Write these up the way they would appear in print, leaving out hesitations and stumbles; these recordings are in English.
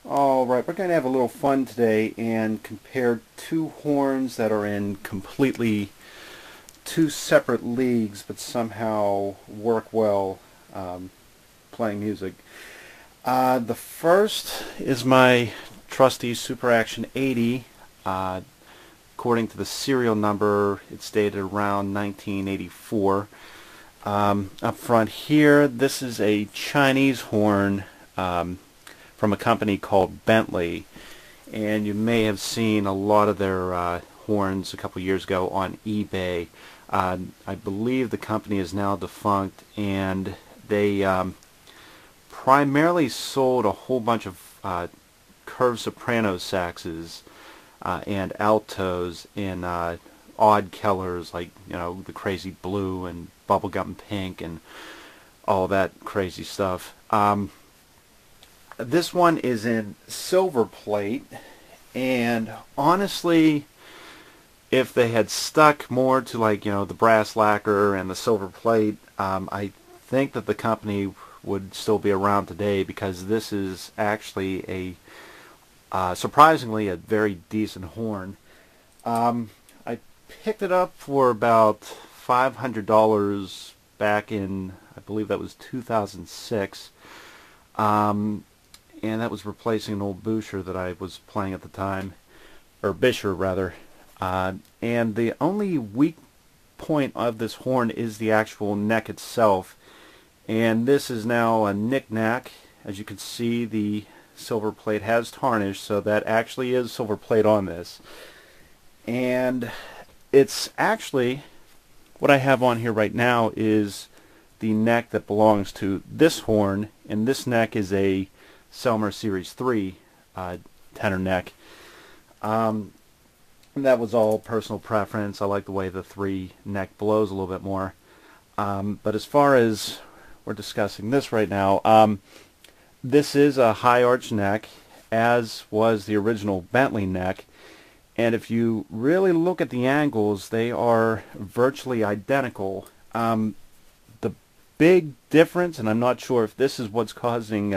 Alright, we're going to have a little fun today and compare two horns that are in completely two separate leagues but somehow work well playing music. The first is my trusty Super Action 80. According to the serial number, it's dated around 1984. Up front here, this is a Chinese horn from a company called Bentley, and you may have seen a lot of their horns a couple years ago on eBay. I believe the company is now defunct, and they primarily sold a whole bunch of curved soprano saxes and altos in odd colors, like the crazy blue and bubblegum pink and all that crazy stuff. This one is in silver plate, and honestly, if they had stuck more to the brass lacquer and the silver plate, I think that the company would still be around today, because this is actually a surprisingly a very decent horn. I picked it up for about $500 back in, I believe that was 2006. And that was replacing an old Boucher that I was playing at the time, or Bisher rather. And the only weak point of this horn is the actual neck itself, and this is now a knick-knack. As you can see, the silver plate has tarnished, so that actually is silver plate on this. And it's actually, what I have on here right now is the neck that belongs to this horn, and this neck is a Selmer Series 3 tenor neck. That was all personal preference. I like the way the 3 neck blows a little bit more. But as far as we're discussing this right now, this is a high arch neck, as was the original Bentley neck. And if you really look at the angles, they are virtually identical. The big difference, and I'm not sure if this is what's causing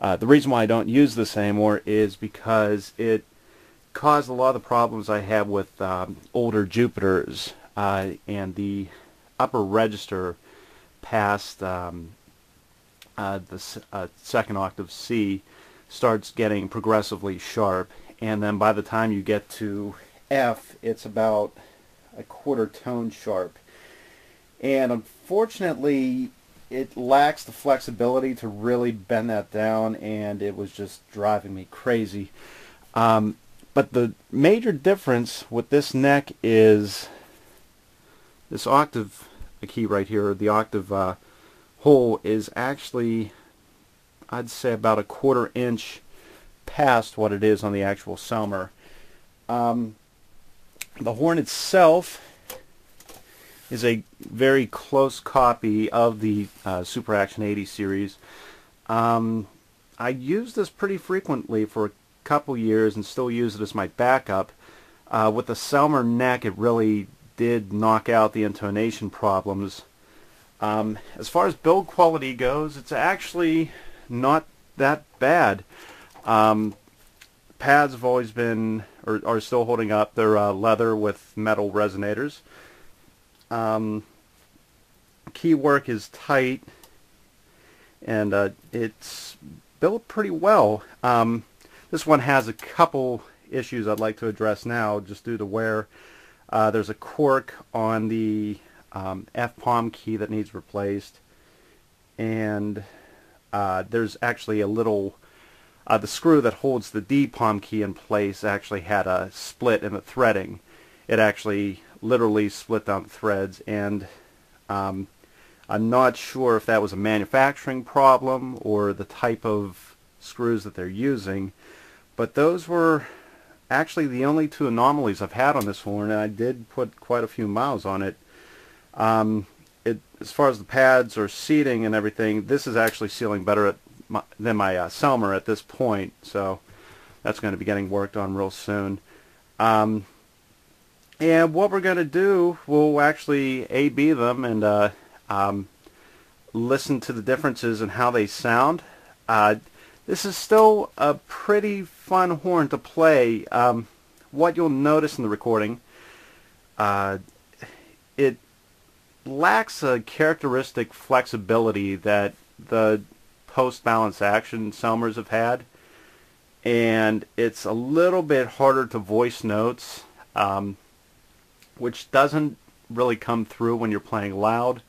the reason why I don't use this anymore, is because it caused a lot of the problems I have with older Jupiters, and the upper register past the second octave C starts getting progressively sharp, and then by the time you get to F, it's about a quarter tone sharp. And unfortunately, it lacks the flexibility to really bend that down, and it was just driving me crazy. But the major difference with this neck is this octave key right here, the octave hole, is actually, I'd say, about a quarter inch past what it is on the actual Selmer. The horn itself is a very close copy of the Super Action 80 series. I used this pretty frequently for a couple years and still use it as my backup. With the Selmer neck, it really did knock out the intonation problems. As far as build quality goes, it's actually not that bad. Pads have always been, or are still holding up. They're leather with metal resonators. Key work is tight, and it's built pretty well. This one has a couple issues I'd like to address now, just due to wear. There's a cork on the F palm key that needs replaced, and there's actually a little, the screw that holds the D palm key in place actually had a split in the threading. It actually literally split down the threads, and I'm not sure if that was a manufacturing problem or the type of screws that they're using, but those were actually the only two anomalies I've had on this horn, and I did put quite a few miles on it. As far as the pads or seating and everything, this is actually sealing better than my Selmer at this point, so that's going to be getting worked on real soon. And what we're going to do, we'll actually A/B them and listen to the differences in how they sound. This is still a pretty fun horn to play. What you'll notice in the recording, it lacks a characteristic flexibility that the post-balance action Selmers have had, and it's a little bit harder to voice notes, which doesn't really come through when you're playing loud,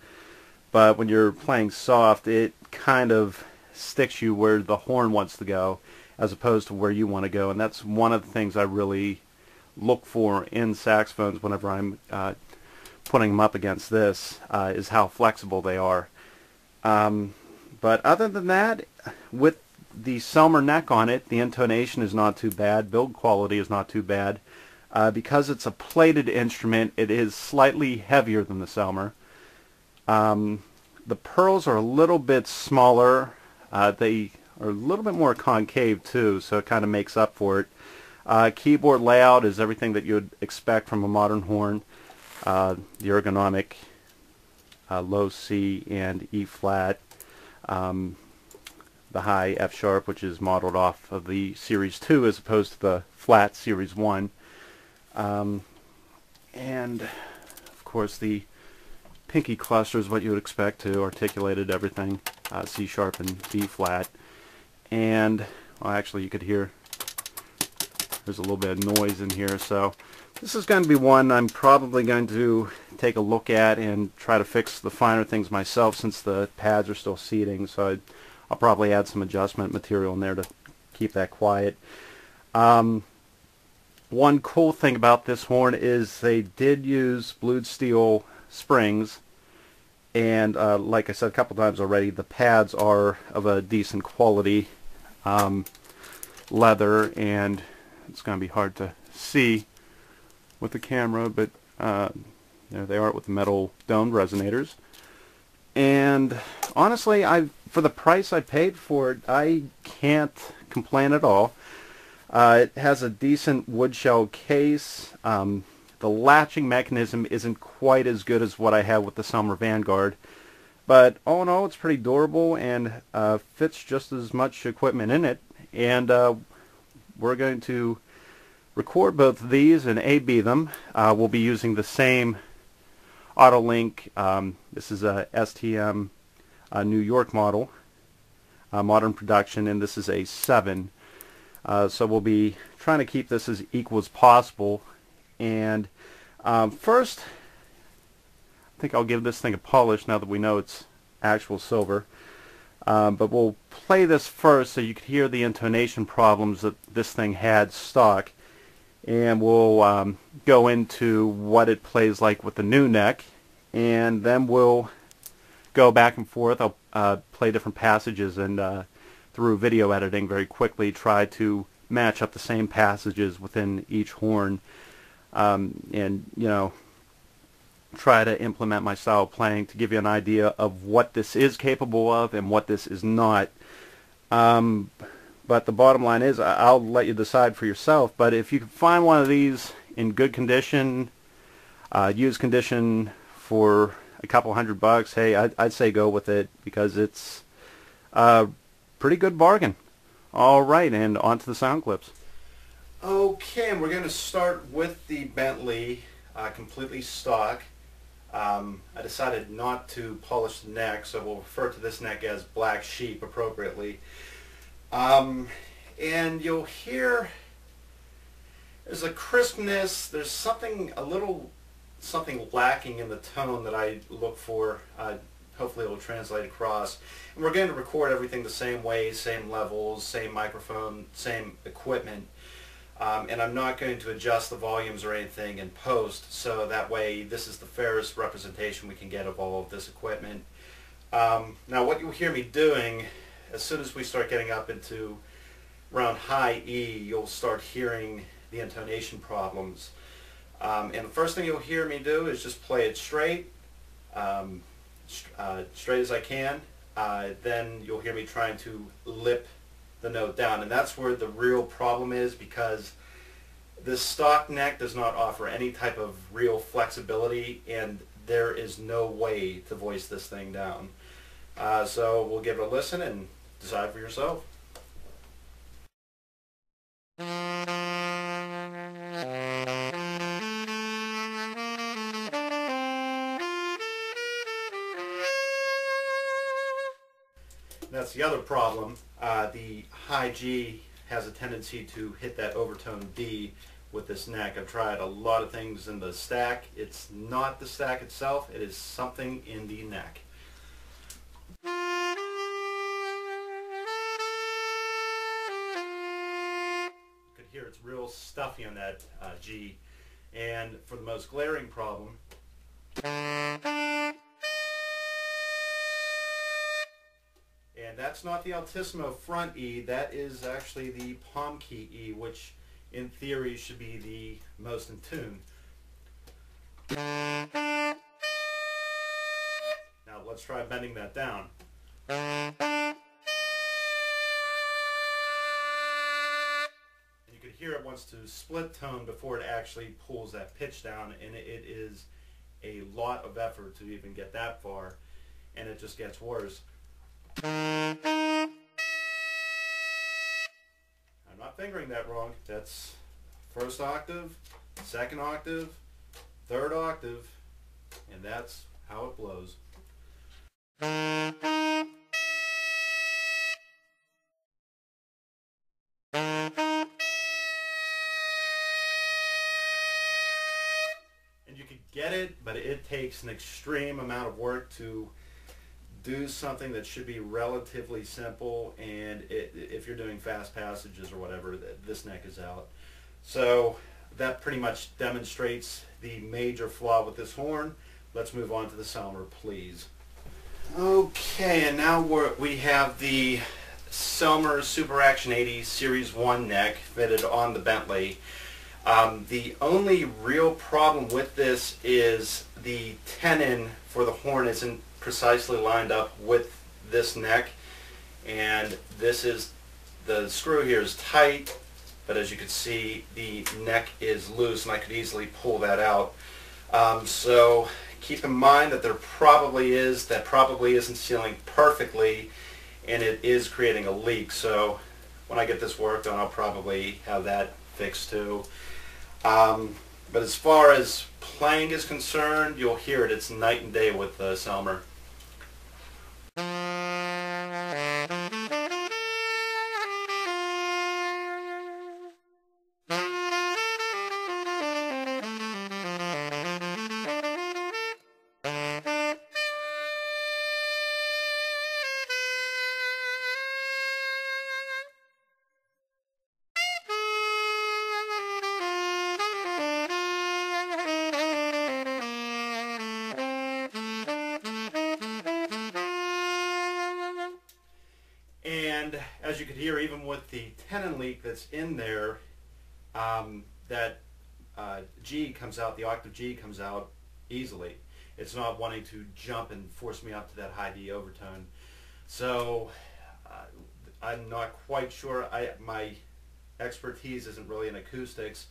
but when you're playing soft it kind of sticks you where the horn wants to go as opposed to where you want to go, and that's one of the things I really look for in saxophones whenever I'm putting them up against this, is how flexible they are. But other than that, with the Selmer neck on it, the intonation is not too bad, build quality is not too bad. Because it's a plated instrument, it is slightly heavier than the Selmer. The pearls are a little bit smaller. They are a little bit more concave too, so it kind of makes up for it. Keyboard layout is everything that you would expect from a modern horn. The ergonomic low C and E flat. The high F sharp, which is modeled off of the Series 2 as opposed to the flat Series 1. And of course the pinky cluster is what you would expect to, articulated everything, C sharp and B flat. And well, actually you could hear there's a little bit of noise in here, so this is going to be one I'm probably going to take a look at and try to fix the finer things myself, since the pads are still seating, so I'll probably add some adjustment material in there to keep that quiet. One cool thing about this horn is they did use blued steel springs, and like I said a couple times already, the pads are of a decent quality leather, and it's going to be hard to see with the camera, but there they are with the metal domed resonators. And honestly, for the price I paid for it, I can't complain at all. It has a decent wood shell case. The latching mechanism isn't quite as good as what I have with the Selmer Vanguard, but all in all it's pretty durable and fits just as much equipment in it. And we're going to record both of these and A/B them. We'll be using the same Autolink. This is a STM New York model, modern production, and this is a 7. So we'll be trying to keep this as equal as possible. And first, I think I'll give this thing a polish now that we know it's actual silver. But we'll play this first so you can hear the intonation problems that this thing had stock. And we'll go into what it plays like with the new neck. And then we'll go back and forth. I'll play different passages and through video editing very quickly try to match up the same passages within each horn, and you know, try to implement my style of playing to give you an idea of what this is capable of and what this is not. But the bottom line is, I'll let you decide for yourself, but if you can find one of these in good condition, used condition, for a couple $100, hey, I'd say go with it, because it's pretty good bargain. Alright, and on to the sound clips. Okay, and we're going to start with the Bentley, completely stock. I decided not to polish the neck, so we'll refer to this neck as Black Sheep appropriately. And you'll hear there's a crispness, there's something, something lacking in the tone that I look for. Hopefully it will translate across. And we're going to record everything the same way, same levels, same microphone, same equipment. And I'm not going to adjust the volumes or anything in post, so that way this is the fairest representation we can get of all of this equipment. Now what you'll hear me doing, as soon as we start getting up into around high E, you'll start hearing the intonation problems. And the first thing you'll hear me do is just play it straight, straight as I can. Then you'll hear me trying to lip the note down, and that's where the real problem is, because this stock neck does not offer any type of real flexibility, and there is no way to voice this thing down. So we'll give it a listen and decide for yourself. that's the other problem. The high G has a tendency to hit that overtone D with this neck. I've tried a lot of things in the stack. It's not the stack itself, it is something in the neck. You could hear it's real stuffy on that G. And for the most glaring problem, and that's not the altissimo front E, that is actually the palm key E, which in theory should be the most in tune. Now let's try bending that down. And you could hear it wants to split tone before it actually pulls that pitch down, and it is a lot of effort to even get that far, and it just gets worse. I'm not fingering that wrong. That's first octave, second octave, third octave, and that's how it blows. And you could get it, but it takes an extreme amount of work to do something that should be relatively simple, and if you're doing fast passages or whatever, this neck is out. So that pretty much demonstrates the major flaw with this horn. Let's move on to the Selmer, please. Okay, and now we have the Selmer Super Action 80 Series 1 neck fitted on the Bentley. The only real problem with this is the tenon for the horn isn't precisely lined up with this neck, and the screw here is tight, but as you can see the neck is loose, and I could easily pull that out. So keep in mind that that probably isn't sealing perfectly, and it is creating a leak. So when I get this worked on, I'll probably have that fixed too. But as far as playing is concerned, you'll hear it. It's night and day with Selmer. And as you could hear, even with the tenon leak that's in there, that G comes out, the octave G comes out easily. It's not wanting to jump and force me up to that high D overtone. So I'm not quite sure. My expertise isn't really in acoustics,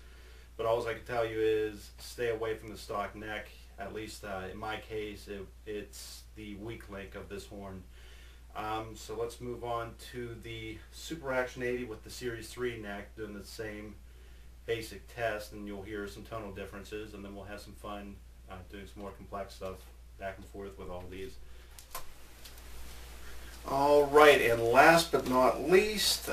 but all I can tell you is stay away from the stock neck. At least in my case, it's the weak link of this horn. So let's move on to the Super Action 80 with the Series 3 neck, doing the same basic test, and you'll hear some tonal differences, and then we'll have some fun doing some more complex stuff back and forth with all these. Alright, and last but not least,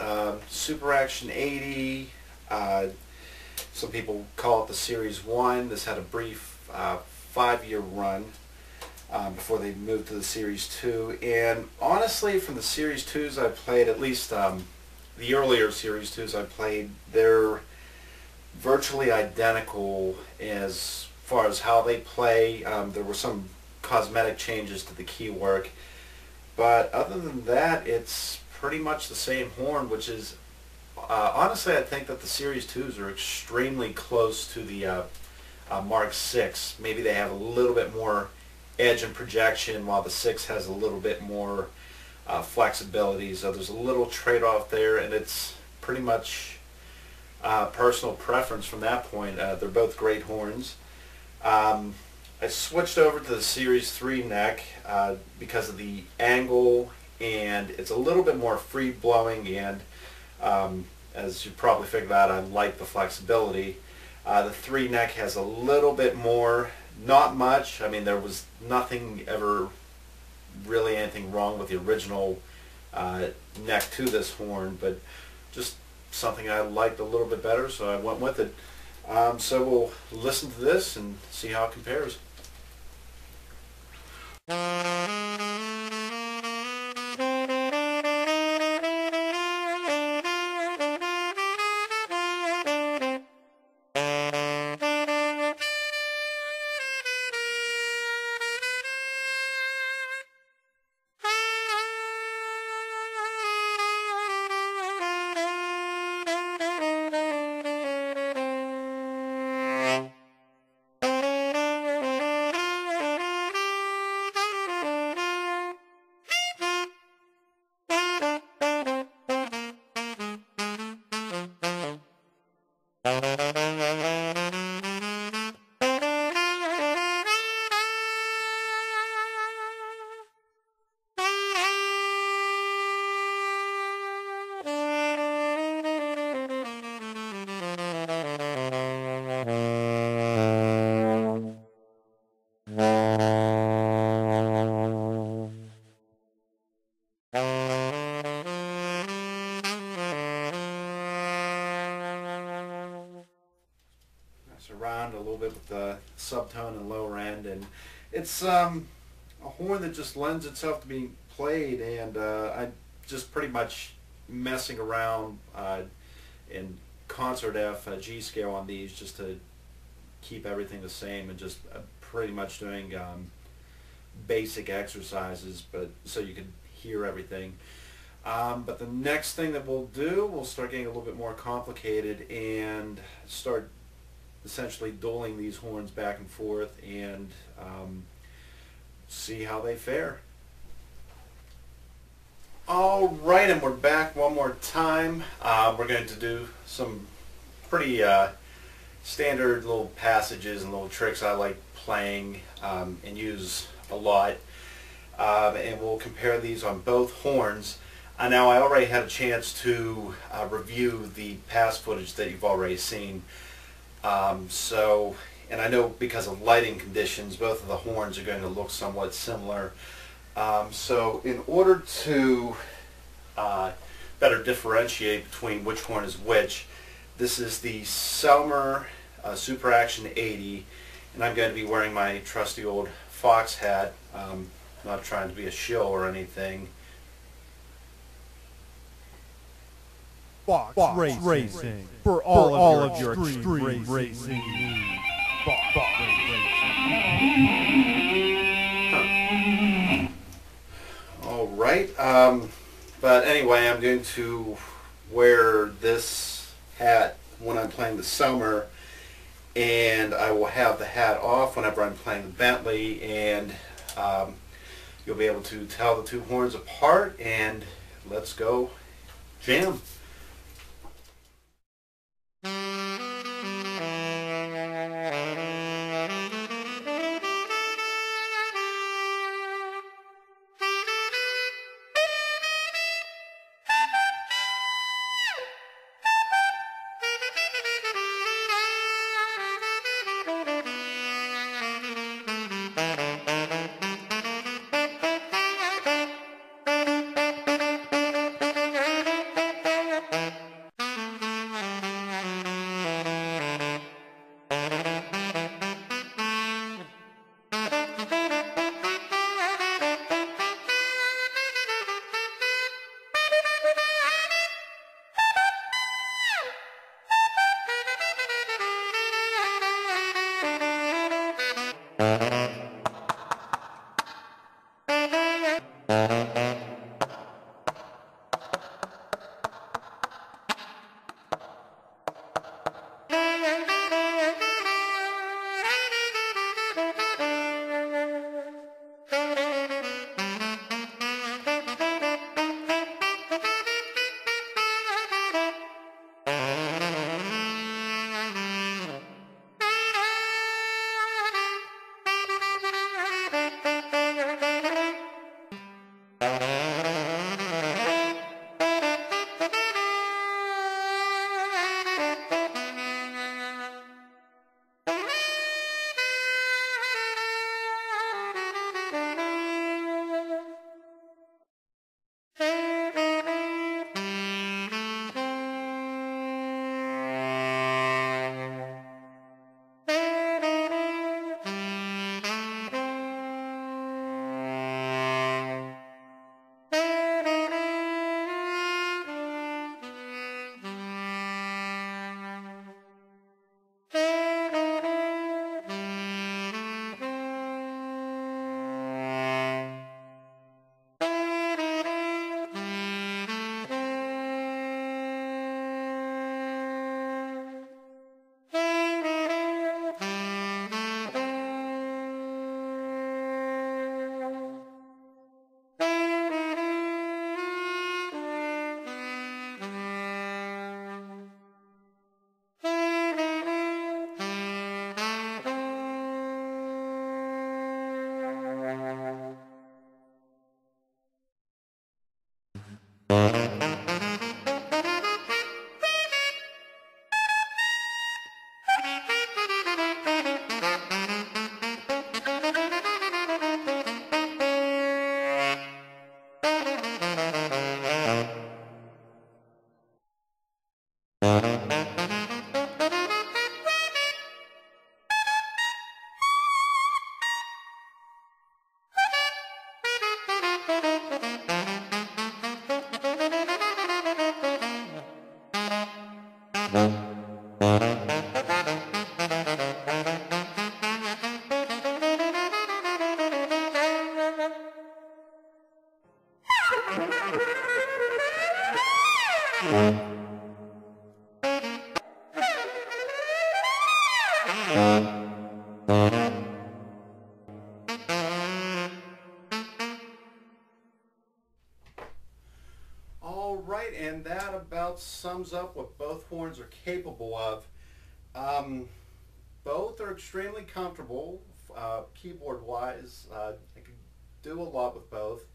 Super Action 80, some people call it the Series 1. This had a brief 5-year run before they moved to the Series 2, and honestly from the Series 2s I've played, at least the earlier Series 2s I've played, they're virtually identical as far as how they play. There were some cosmetic changes to the key work, but other than that it's pretty much the same horn, which is honestly I think that the Series 2s are extremely close to the Mark 6. Maybe they have a little bit more edge and projection, while the 6 has a little bit more flexibility. So there's a little trade-off there, and it's pretty much personal preference from that point. They're both great horns. I switched over to the Series 3 neck because of the angle, and it's a little bit more free-blowing, and as you probably figured out, I like the flexibility. The 3 neck has a little bit more. Not much. I mean, there was nothing ever really anything wrong with the original neck to this horn, but just something I liked a little bit better, so I went with it. So we'll listen to this and see how it compares. Around a little bit with the subtone and lower end, and it's a horn that just lends itself to being played, and I just pretty much messing around in concert F G scale on these just to keep everything the same, and just pretty much doing basic exercises, but so you can hear everything. But the next thing that we'll do, we'll start getting a little bit more complicated and start essentially dueling these horns back and forth, and see how they fare. Alright, and we're back one more time. We're going to do some pretty standard little passages and little tricks I like playing and use a lot, and we'll compare these on both horns. Now, I already had a chance to review the past footage that you've already seen. And I know because of lighting conditions, both of the horns are going to look somewhat similar. So in order to better differentiate between which horn is which, this is the Selmer Super Action 80, and I'm going to be wearing my trusty old Fox hat. Not trying to be a shill or anything. Fox Racing for all of your extreme racing needs. Fox Racing. Alright, but anyway, I'm going to wear this hat when I'm playing the Selmer, and I will have the hat off whenever I'm playing the Bentley, and you'll be able to tell the two horns apart, and let's go jam. Alright, and that about sums up what both horns are capable of. Both are extremely comfortable keyboard wise. I could do a lot with both.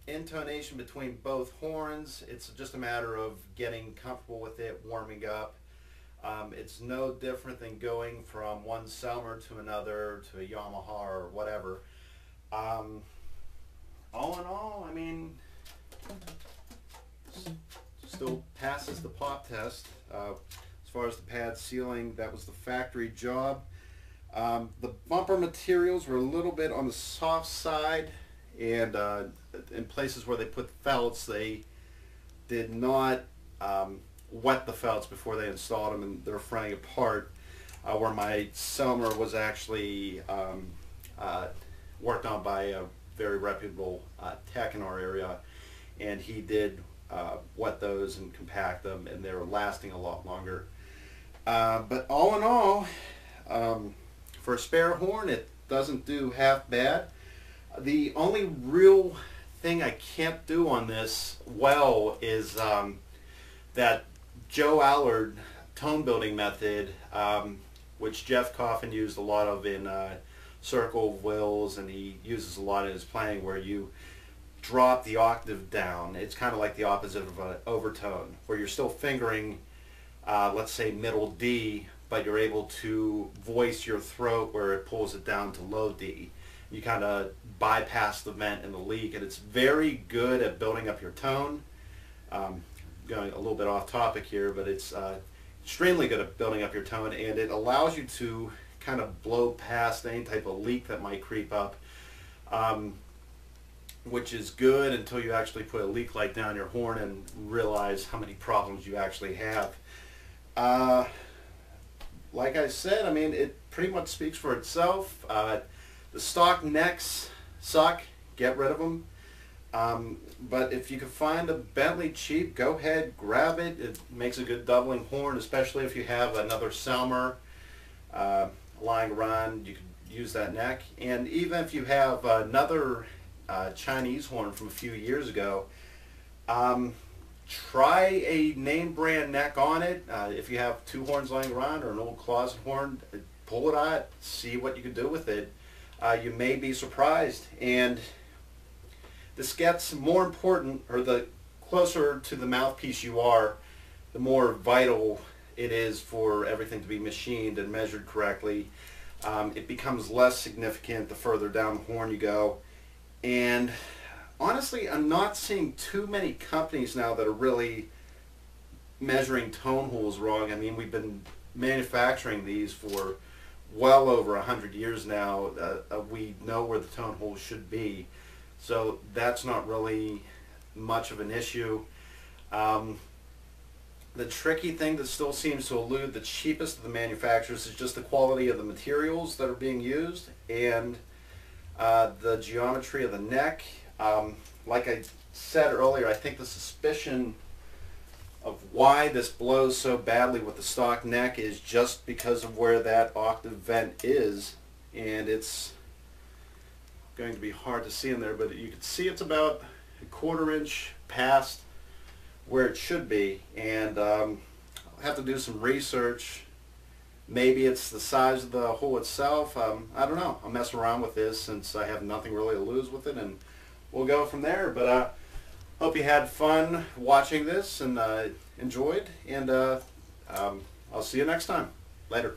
Intonation between both horns, it's just a matter of getting comfortable with it, warming up. It's no different than going from one Selmer to another, to a Yamaha or whatever. All in all, I mean, still passes the pop test. As far as the pad sealing, that was the factory job. The bumper materials were a little bit on the soft side, and in places where they put felts, they did not wet the felts before they installed them, and they're fraying apart. Where my Selmer was actually worked on by a very reputable tech in our area, and he did wet those and compact them, and they were lasting a lot longer. But all in all, for a spare horn, it doesn't do half bad. The only real thing I can't do on this well is that Joe Allard tone building method, which Jeff Coffin used a lot of in Circle of Wills, and he uses a lot in his playing, where you drop the octave down. It's kind of like the opposite of an overtone, where you're still fingering, let's say, middle D, but you're able to voice your throat where it pulls it down to low D. You kind of bypass the vent and the leak, and it's very good at building up your tone. Going a little bit off topic here, but it's extremely good at building up your tone, and it allows you to kind of blow past any type of leak that might creep up, which is good until you actually put a leak light down your horn and realize how many problems you actually have. Like I said, I mean, it pretty much speaks for itself. The stock necks suck, get rid of them. But if you can find a Bentley cheap, go ahead, grab it. It makes a good doubling horn, especially if you have another Selmer lying around. You could use that neck. And even if you have another Chinese horn from a few years ago, try a name brand neck on it. If you have two horns lying around or an old closet horn, pull it out, see what you can do with it. You may be surprised. And this gets more important, or the closer to the mouthpiece you are, the more vital it is for everything to be machined and measured correctly. It becomes less significant the further down the horn you go. And honestly, I'm not seeing too many companies now that are really measuring tone holes wrong. I mean, we've been manufacturing these for well over 100 years now. We know where the tone holes should be. So that's not really much of an issue. The tricky thing that still seems to elude the cheapest of the manufacturers is just the quality of the materials that are being used and the geometry of the neck. Like I said earlier, I think the suspicion of why this blows so badly with the stock neck is just because of where that octave vent is, and it's going to be hard to see in there, but you can see it's about a 1/4 inch past where it should be. And I'll have to do some research. Maybe it's the size of the hole itself. I don't know. I'll mess around with this since I have nothing really to lose with it, and we'll go from there. But hope you had fun watching this and enjoyed, and I'll see you next time. Later.